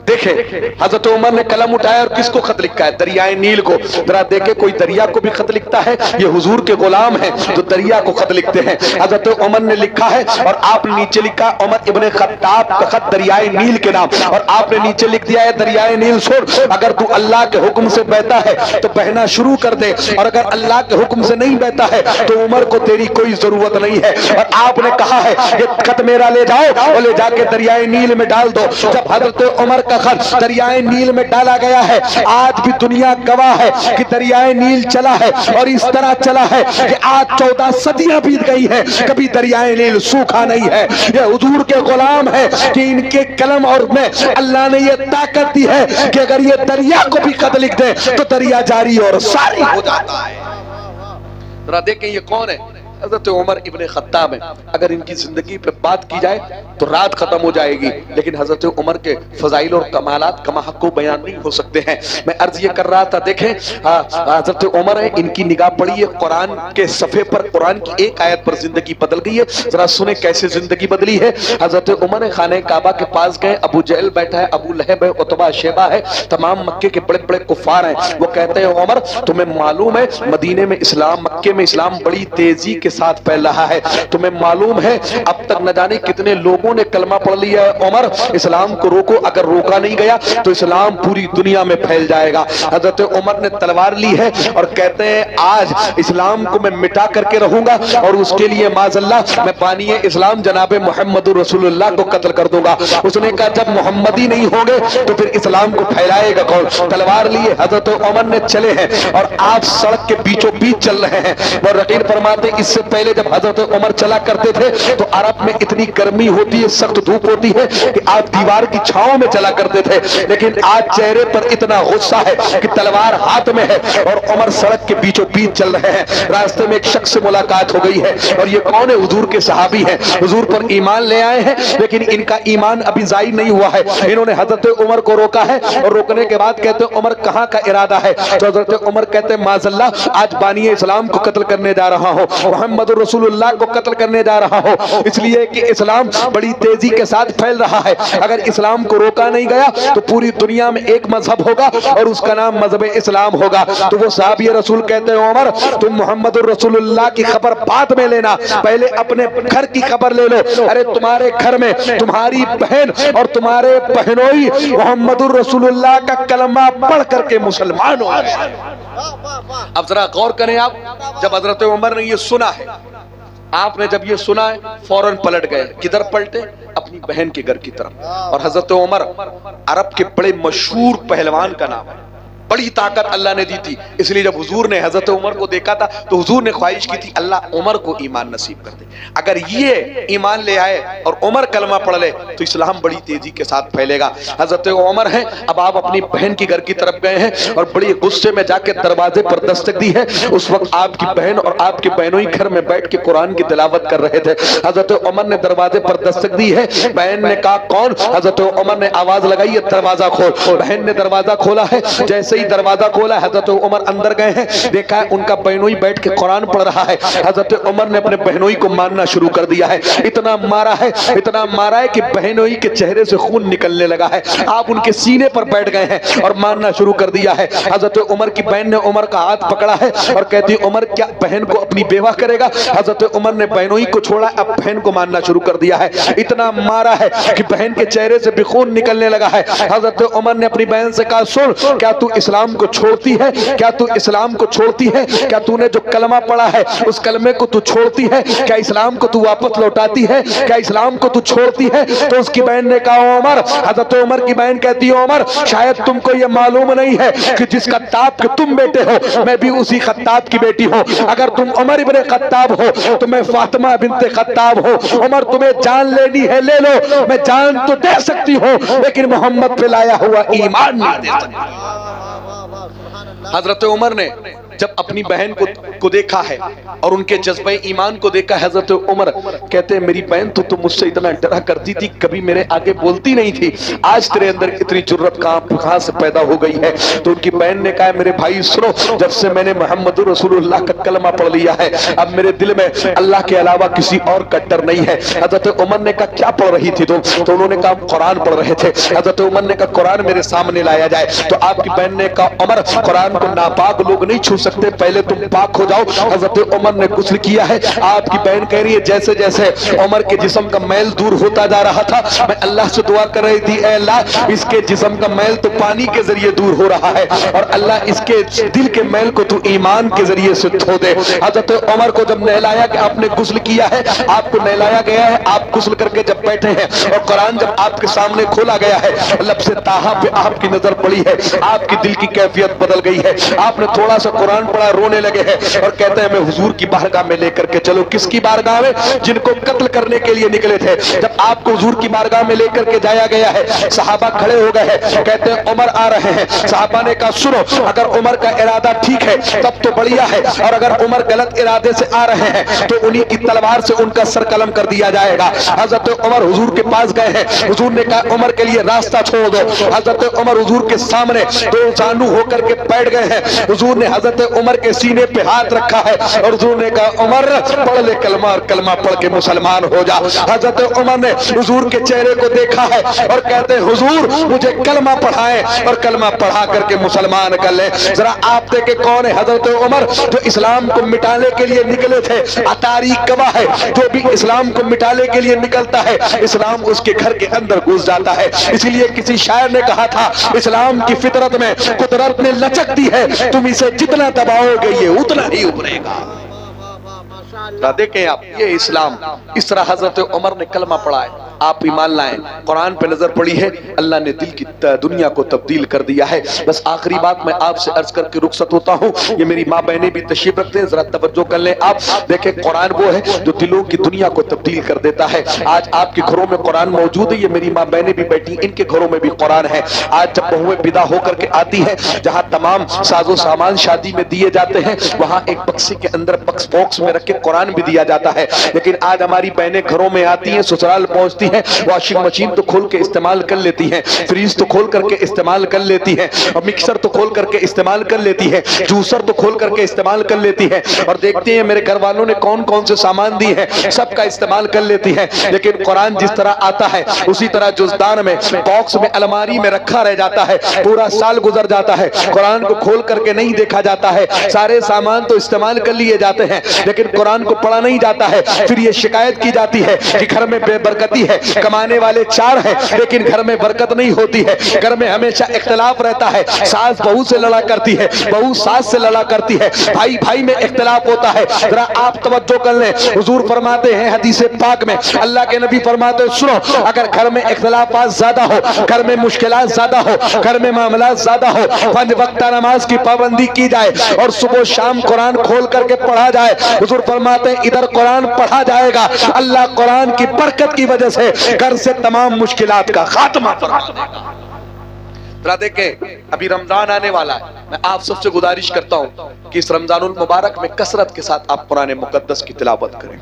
دیکھیں حضرت عمر نے قلم اٹھایا اور کس کو خط لکھا ہے؟ دریائے نیل کو. ذرا دیکھیں کوئی دریا کو بھی خط لکھتا ہے؟ یہ حضور کے غلام ہیں جو دریا کو خط لکھتے ہیں. حضرت عمر نے لکھا ہے اور آپ نے نیچے لکھا عمر ابن خطاب کا خط دریائے نیل کے نام اور آپ نے نیچے لکھ دیا ہے دریائے نیل سن اگر تو اللہ کے حکم سے بہتا ہے تو بہنا شروع کر دے اور اگر اللہ کے حکم سے نہیں بہتا ہے تو عمر کو تیری کوئی ضرورت نہیں ہے. اور آپ نے کہا ہے یہ خط میرا لے جاؤ اور لے جا کے دریائے نیل میں ڈال. جب حضرت عمر کا خط دریائے نیل میں ڈالا گیا ہے آج بھی دنیا گواہ ہے کہ دریائے نیل چلا ہے اور اس طرح چلا ہے کہ آج 14 صدیاں بیت گئی ہیں کبھی دریائے نیل سوکھا نہیں ہے. یہ حضور کے غلام ہے کہ ان کے قلم اور میں اللہ نے یہ طاقت دی ہے کہ اگر یہ دریا کو بھی خط لکھ دے تو دریا جاری اور ساری ہو جاتا ہے. ذرا دیکھیں یہ کون ہے؟ حضرت عمر ابن خطاب ہیں. اگر ان کی زندگی پہ بات کی جائے تو رات ختم ہو جائے گی لیکن حضرت عمر کے فضائل اور کمالات کما حق کو بیان نہیں ہو سکتے ہیں. میں عرض یہ کر رہا تھا دیکھیں حضرت عمر ہیں ان کی نگاہ پڑی ہے قرآن کے صفحے پر قرآن کی ایک آیت پر زندگی بدل گئی ہے. ذرا سنیں کیسے زندگی بدلی ہے. حضرت عمر خانہ کعبہ کے پاس گئے. ابو جہل بیٹھا ہے, ابو لہب ہے, عتبہ شیبہ ہے, تمام مکے کے بڑے بڑے کفار ہیں. وہ کہتے ہیں عمر تمہیں معلوم ہے مدینے میں اسلام مکے میں اسلام بڑی تیزی کے ساتھ پھیل رہا ہے, تمہیں معلوم ہے اب تک نہ جانے کتنے لوگوں نے کلمہ پڑھ لیا ہے. عمر اسلام کو روکو, اگر روکا نہیں گیا تو اسلام پوری دنیا میں پھیل جائے گا. حضرت عمر نے تلوار لی ہے اور کہتے ہیں آج اسلام کو میں مٹا کر کے رہوں گا اور اس کے لیے معاذ اللہ میں بانی اسلام جناب محمد رسول اللہ کو قتل کر دوں گا. اس نے کہا جب محمدی نہیں ہوں گے تو پھر اسلام کو پھیلائے گا کون؟ تلوار لیے حضرت عمر نے چلے ہیں اور آپ سڑک کے بیچوں بیچ چل رہے ہیں. وہ رقیل فرماتے اس سے پہلے جب حضرت عمر چلا کرتے تھے تو عرب میں اتنی گرمی ہوتی ہے, سخت دھوپ ہوتی ہے کہ آپ دیوار کی چھاؤں میں چلا کرتے تھے, لیکن آج چہرے پر اتنا غصہ ہے کہ تلوار ہاتھ میں ہے اور عمر سڑک کے بیچوں بیچ چل رہے ہیں. راستے میں ایک شخص سے ملاقات ہو گئی ہے اور یہ کون ہے؟ حضور کے صحابی ہیں, حضور پر ایمان لے آئے ہیں لیکن ان کا ایمان ابھی ظاہر نہیں ہوا ہے. انہوں نے حضرت عمر کو روکا ہے اور روکنے کے بعد کہتے ہیں عمر کہاں کا ارادہ ہے؟ تو حضرت عمر کہتے ہیں معاذ اللہ آج بانی اسلام کو قتل کرنے جا رہا ہوں. وہاں मोहम्मद रसूलुल्लाह को कत्ल करने जा रहा हो, इसलिए कि इस्लाम बड़ी तेजी के साथ फैल रहा है। अगर इस्लाम को रोका नहीं गया तो पूरी दुनिया में एक मजहब होगा और उसका नाम मजहब इस्लाम होगा। तो वो साहबी रसूल कहते हैं, उमर तुम मोहम्मद रसूलुल्लाह की खबर बाद में लेना, पहले अपने घर की खबर ले लो। अरे तुम्हारे घर में तुम्हारी बहन और तुम्हारे बहनोई मोहम्मद रसूलुल्लाह का कलमा पढ़ करके मुसलमान हो गए। अब जरा गौर करें आप, जब हजरत उमर ने ये सुना है, आपने जब ये सुना है फौरन पलट गए। किधर पलटे? अपनी बहन के घर की तरफ। और हजरत उमर अरब के बड़े मशहूर पहलवान का नाम है, बड़ी ताकत अल्लाह ने दी थी। इसलिए जब हुजूर ने हजरत उमर को देखा था तो हुजूर ने ख्वाहिश की थी अल्लाह उमर को ईमान नसीब कर दे। अगर ये ईमान ले आए और उमर कलमा पढ़ ले तो इस्लाम बड़ी तेजी के साथ फैलेगा। हजरत उमर हैं, अब आप अपनी बहन की घर की तरफ गए हैं और बड़ी गुस्से में जाके दरवाजे पर दस्तक दी है। उस वक्त आपकी बहन और आपके बहनों ही घर में बैठ के कुरान की तिलावत कर रहे थे। हजरत उमर ने दरवाजे पर दस्तक दी है। बहन ने कहा कौन? हजरत उमर ने आवाज लगाई है दरवाजा खोल। बहन ने दरवाजा खोला है। जैसे ही दरवाजा खोला हजरत उमर अंदर गए हैं, देखा है उनका बहनोई बैठ के कुरान पढ़ रहा है। हजरत उमर ने अपने बहनोई को मारना शुरू कर दिया है। इतना मारा है, इतना मारा है कि बहनोई के चेहरे से खून निकलने लगा है। आप उनके सीने पर बैठ गए हैं और मारना शुरू कर दिया है। हजरत उमर की बहन ने उमर का हाथ पकड़ा है और कहती उमर क्या बहन को अपनी बेवा करेगा? हजरत उमर ने बहनोई को छोड़ा, अब बहन को मारना शुरू कर दिया है। इतना मारा है कि बहन के चेहरे से भी खून निकलने लगा है। हजरत उमर ने अपनी बहन से कहा सुन, क्या तू इस्लाम को छोड़ती है? क्या तू इस्लाम को छोड़ती है? क्या तूने जो कलमा पढ़ा है उस कलमे को तू छोड़ती है? क्या इस्लाम को तू वापस लौटाती है? क्या इस्लाम को तू छोड़ती है? तो उसकी बहन ने कहा उमर, हजरत उमर की बहन कहती है उमर शायद तुमको ये मालूम नहीं है कि जिस खत्ताब के तुम बेटे हो मैं भी उसी खत्ताब की बेटी हूँ। अगर तुम उमर इब्ने खत्ताब हो तो मैं फातिमा बिन्ते खत्ताब हूँ। उमर तुम्हें जान लेनी है ले लो, मैं जान तो दे सकती हूँ लेकिन मोहम्मद पे लाया हुआ ईमान नहीं दे सकती। हजरत उमर ने जब अपनी बहन को देखा है और उनके जज्बे ईमान को देखा, हजरत उमर कहते हैं मेरी बहन तो मुझसे इतना डरा करती थी, कभी मेरे आगे बोलती नहीं थी, आज तेरे अंदर इतनी जुर्रत कहां से पैदा हो गई है? तो उनकी बहन ने कहा मेरे भाई सुनो, जब से मैंने मोहम्मद रसूलुल्लाह का कलमा पढ़ लिया है अब मेरे दिल में अल्लाह के अलावा किसी और का डर नहीं है। हजरत उमर ने कहा क्या पढ़ रही थी तुम? तो उन्होंने कहा कुरान पढ़ रहे थे। हजरत उमर ने कहा कुरान मेरे सामने लाया जाए। तो आपकी बहन ने कहा उमर कुरान को नापाक लोग नहीं छू सकते, पहले तुम पाक हो जाओ। हजरत उमर ने गुस्ल किया है। आपकी बहन कह रही है जैसे जैसे उमर के जिस्म का मैल दूर होता जा रहा था मैं अल्लाह से दुआ कर रही थी, ऐ अल्लाह इसके जिस्म का मैल तो पानी के जरिए दूर हो रहा है और अल्लाह इसके दिल के मैल को तू ईमान के जरिए से धो दे। हजरत उमर को जब नहलाया कि आपने गुस्ल किया है, आपको नहलाया गया है, आप गुस्ल करके जब बैठे हैं और कुरान जब आपके सामने खोला गया है, लब से ताहा पे आपकी नजर पड़ी है, आपकी दिल की कैफियत बदल गई है। आपने थोड़ा सा कुरान पढ़ा, रोने लगे हैं और कहते हैं मैं हुजूर की बारगाह में लेकर के चलो। किसकी बारगाह में? जिनको कत्ल करने के लिए निकले थे। जब आपको हुजूर की बारगाह में लेकर के जाया गया है, सहाबा खड़े हो गए हैं, कहते हैं उमर आ रहे हैं। सहाबा ने कहा सुनो, अगर उमर का इरादा ठीक है तब तो बढ़िया है और अगर उमर गलत इरादे से आ रहे हैं तो उन्हीं की तलवार से उनका सर कलम कर दिया जाएगा। हजरत उमर हुजूर के पास गए हैं। हुजूर ने कहा उमर के लिए रास्ता छोड़ दो। हजरत उमर हुजूर के सामने दो जानू होकर के बैठ गए हैं। हुजूर ने हजरत उमर के सीने पे हाथ रखा है और हुजूर ने कहा उमर पढ़ ले कलमा और कलमा पढ़ के मुसलमान हो जा। हजरत उमर ने हुजूर के चेहरे को देखा है और कहते हैं हुजूर मुझे कलमा पढ़ाएं और कलमा पढ़ा करके मुसलमान कर ले। जरा आप देखे कौन है हजरत उमर जो इस्लाम को मिटाने के लिए निकले थे। तारीख गवाह है जो भी इस्लाम को मिटाने के लिए निकलता है इस्लाम उसके घर के अंदर घुस जाता है। इसीलिए किसी शायर ने कहा था इस्लाम की फितरत में कुदरत ने लचक दी है, तुम इसे जितना दबाओगे ये उतना ही उभरेगा। देखें आप ये इस्लाम इस तरह हजरत उमर ने कलमा पढ़ा है, आप ईमान लाएं, कुरान पे नजर पड़ी है, अल्लाह ने दिल की दुनिया को तब्दील कर दिया है। बस आखिरी बात मैं आपसे अर्ज करके रुखसत होता हूँ। ये मेरी माँ बहनें भी तशरीफ रखते हैं, जरा तवज्जो कर लें आप। देखें कुरान वो है जो दिलों की दुनिया को तब्दील कर देता है। आज आपके घरों में कुरान मौजूद है, ये मेरी माँ बहनें भी बैठी, इनके घरों में भी कुरान है। आज जब बहुएं विदा होकर के आती है, जहाँ तमाम साजो सामान शादी में दिए जाते हैं, वहाँ एक बक्से के अंदर बॉक्स में रख के कुरान भी दिया जाता है। लेकिन आज हमारी बहनें घरों में आती हैं, ससुराल पहुंचती ہوتی ہیں, واشنگ مشین تو کھول کے استعمال کر لیتی ہیں, فریج تو کھول کر کے استعمال کر لیتی ہیں, اور مکسر تو کھول کر کے استعمال کر لیتی ہے, جوسر تو کھول کر کے استعمال کر لیتی ہے, اور دیکھتے ہیں میرے گھر والوں نے کون کون سے سامان دی ہیں, سب کا استعمال کر لیتی ہے. لیکن قرآن جس طرح آتا ہے اسی طرح جزدان میں, باکس میں, الماری میں رکھا رہ جاتا ہے, پورا سال گزر جاتا ہے, قرآن کو کھول کر کے نہیں دیکھا جاتا ہے. سارے سامان تو استعمال کر لیے جاتے ہیں لیکن قرآن کو پڑھا نہیں جاتا ہے. پھر یہ شکایت کی جاتی ہے کہ گھر میں بے برکتی ہے, کمانے والے 4 ہیں لیکن گھر میں برکت نہیں ہوتی ہے, گھر میں ہمیشہ اختلاف رہتا ہے, ساس بہو سے لڑا کرتی ہے, بہو ساس سے لڑا کرتی ہے, بھائی بھائی میں اختلاف ہوتا ہے. ذرا آپ توجہ کر لیں, حضور فرماتے ہیں حدیث پاک میں, اللہ کے نبی فرماتے ہیں سنو, اگر گھر میں اختلافات زیادہ ہو, گھر میں مشکلات زیادہ ہو, گھر میں معاملات زیادہ ہو, 5 وقت نماز کی پابندی کی جائے اور صبح شام قرآن کھول کر کے پڑھا جائے. حضور فرماتے ہیں ادھر قرآن پڑھا جائے گا, اللہ قرآن کی برکت کی وجہ سے گھر سے تمام مشکلات کا خاتمہ فرما دے گا. ذرا دیکھیں ابھی رمضان آنے والا ہے, میں آپ سب سے گزارش کرتا ہوں کہ اس رمضان المبارک میں کثرت کے ساتھ آپ قرآن مقدس کی تلاوت کریں.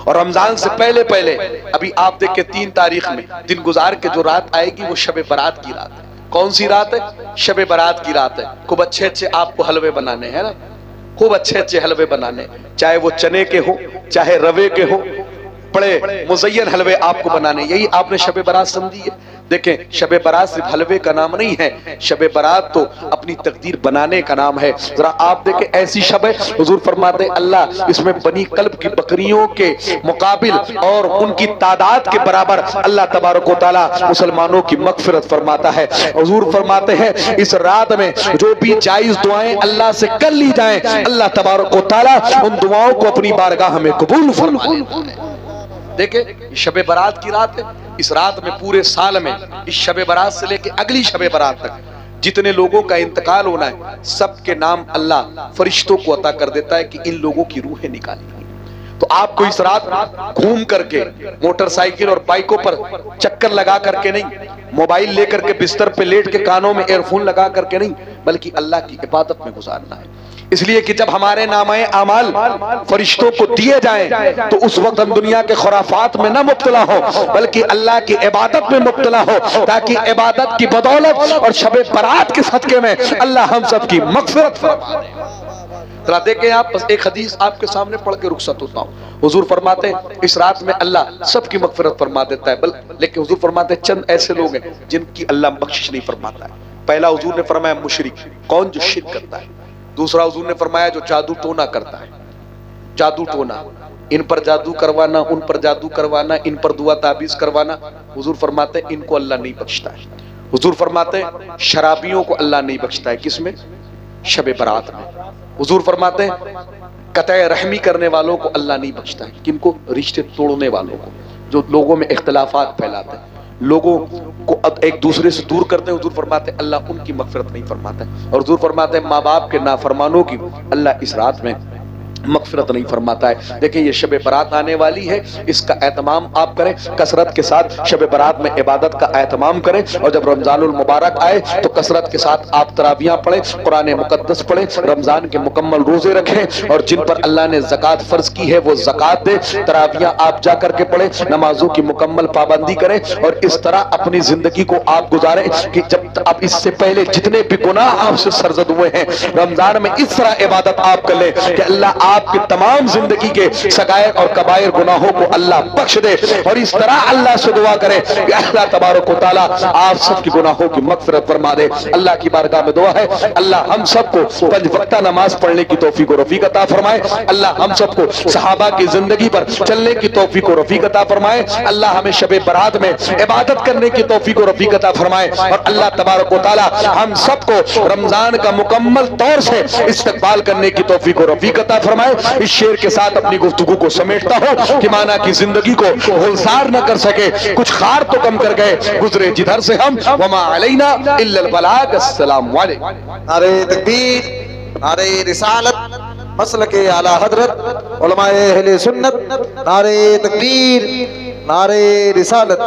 اور رمضان سے پہلے ابھی آپ دیکھیں 3 تاریخ میں دن گزار کے جو رات آئے گی وہ شب برات کی رات ہے. کون سی رات ہے؟ شب برات کی رات ہے. خوب اچھے آپ کو حلوے بنانے ہیں نا, خوب اچھے حلوے بنانے, چاہے وہ چنے کے ہو چاہے روے کے ہو, بڑے مزین حلوے آپ کو بنانے. یہی آپ نے شب برات سمجھی ہے. دیکھیں شب برات صرف حلوے کا نام نہیں ہے, شب برات تو اپنی تقدیر بنانے کا نام ہے. ذرا آپ دیکھیں ایسی شب ہے, حضور فرماتے ہیں اللہ اس میں بنی قلب کی بکریوں کے مقابل اور ان کی تعداد کے برابر اللہ تبارک و تعالیٰ مسلمانوں کی مغفرت فرماتا ہے. حضور فرماتے ہیں اس رات میں جو بھی جائز دعائیں اللہ سے کر لی جائیں, اللہ تبارک و تعالیٰ ان دعاؤں کو اپنی بارگاہ میں قبول فرما لیتا ہے. دیکھیں شب برات کی رات ہے. اس رات میں پورے سال میں اس شب برات سے لے کے اگلی شب برات تک جتنے لوگوں کا انتقال ہونا ہے سب کے نام اللہ فرشتوں کو عطا کر دیتا ہے کہ ان لوگوں کی روحیں نکالی. تو آپ کو اس رات گھوم کر کے موٹر سائیکل اور بائکوں پر چکر لگا کر کے نہیں, موبائل لے کر کے بستر پہ لیٹ کے کانوں میں ایئر فون لگا کر کے نہیں, بلکہ اللہ کی عبادت میں گزارنا ہے. اس لیے کہ جب ہمارے نامۂ اعمال فرشتوں کو دیے جائیں تو اس وقت ہم دنیا کے خرافات میں نہ مبتلا ہو بلکہ اللہ کی عبادت میں مبتلا ہو, تاکہ عبادت کی بدولت اور شب برات کے صدقے میں اللہ ہم سب کی مغفرت فرما دے. ذرا دیکھیں آپ, بس ایک حدیث آپ کے سامنے پڑھ کے رخصت ہوتا ہوں. حضور فرماتے ہیں اس رات میں اللہ سب کی مغفرت فرما دیتا ہے, لیکن حضور فرماتے ہیں چند ایسے لوگ ہیں جن کی اللہ بخشش نہیں فرماتا ہے. پہلا حضور نے فرمایا مشرک, کون جو شرک کرتا ہے. دوسرا حضور نے فرمایا جو جادو ٹونا کرتا ہے, جادو ٹونا, ان پر جادو کروانا, ان پر جادو کروانا, ان پر دعا تعبیز کروانا. حضور فرماتے ہیں ان کو اللہ نہیں بخشتا ہے. حضور فرماتے ہیں شرابیوں کو اللہ نہیں بخشتا ہے. کس میں؟ شب برات میں. حضور فرماتے ہیں قطع رحمی کرنے والوں کو اللہ نہیں بخشتا ہے. کن کو؟ رشتے توڑنے والوں کو, جو لوگوں میں اختلافات پھیلاتے ہیں, لوگوں کو ایک دوسرے سے دور کرتے ہیں. حضور فرماتے ہیں اللہ ان کی مغفرت نہیں فرماتا ہے. اور حضور فرماتے ہیں ماں باپ کے نافرمانوں کی اللہ اس رات میں مغفرت نہیں فرماتا ہے. دیکھیں یہ شب برات آنے والی ہے, اس کا اہتمام آپ کریں, کثرت کے ساتھ شب برات میں عبادت کا اہتمام کریں. اور جب رمضان المبارک آئے تو کثرت کے ساتھ آپ تراویحاں پڑھیں, قرآن مقدس پڑھیں, رمضان کے مکمل روزے رکھیں, اور جن پر اللہ نے زکوٰۃ فرض کی ہے وہ زکوٰۃ دے. تراویحاں آپ جا کر کے پڑھیں, نمازوں کی مکمل پابندی کریں, اور اس طرح اپنی زندگی کو آپ گزاریں کہ جب اب اس سے پہلے جتنے بھی گناہ آپ سے سرزد ہوئے ہیں رمضان میں اس طرح عبادت آپ کر لیں کہ اللہ آپ کی تمام زندگی کے صغائر اور کبائر گناہوں کو اللہ بخش دے. اور اس طرح اللہ سے دعا کرے کہ اللہ تبارک و تعالیٰ آپ سب کی گناہوں کی مغفرت فرما دے. اللہ کی بارگاہ میں دعا ہے اللہ ہم سب کو 5 وقتہ نماز پڑھنے کی توفیق و رفیق عطا فرمائے. اللہ ہم سب کو صحابہ کی زندگی پر چلنے کی توفیق و رفیق عطا فرمائے. اللہ ہمیں شب برات میں عبادت کرنے کی توفیق و رفیق عطا فرمائے. اور اللہ تبارک و تعالیٰ ہم سب کو رمضان کا مکمل طور سے استقبال کرنے کی توفیق و رفیق عطا فرمائے. اس شعر کے ساتھ اپنی گفتگو کو سمیٹتا ہوں کہ مانا کی زندگی کو گلزار نہ کر سکے, کچھ خار تو کم کر گئے, گزرے جدھر سے ہم, وما علینا الا البلاغ. السلام علیکم. نعرہ تکبیر, نعرہ رسالت, مسلک اعلی حضرت علماء اہل سنت. نعرہ تکبیر, نعرہ رسالت.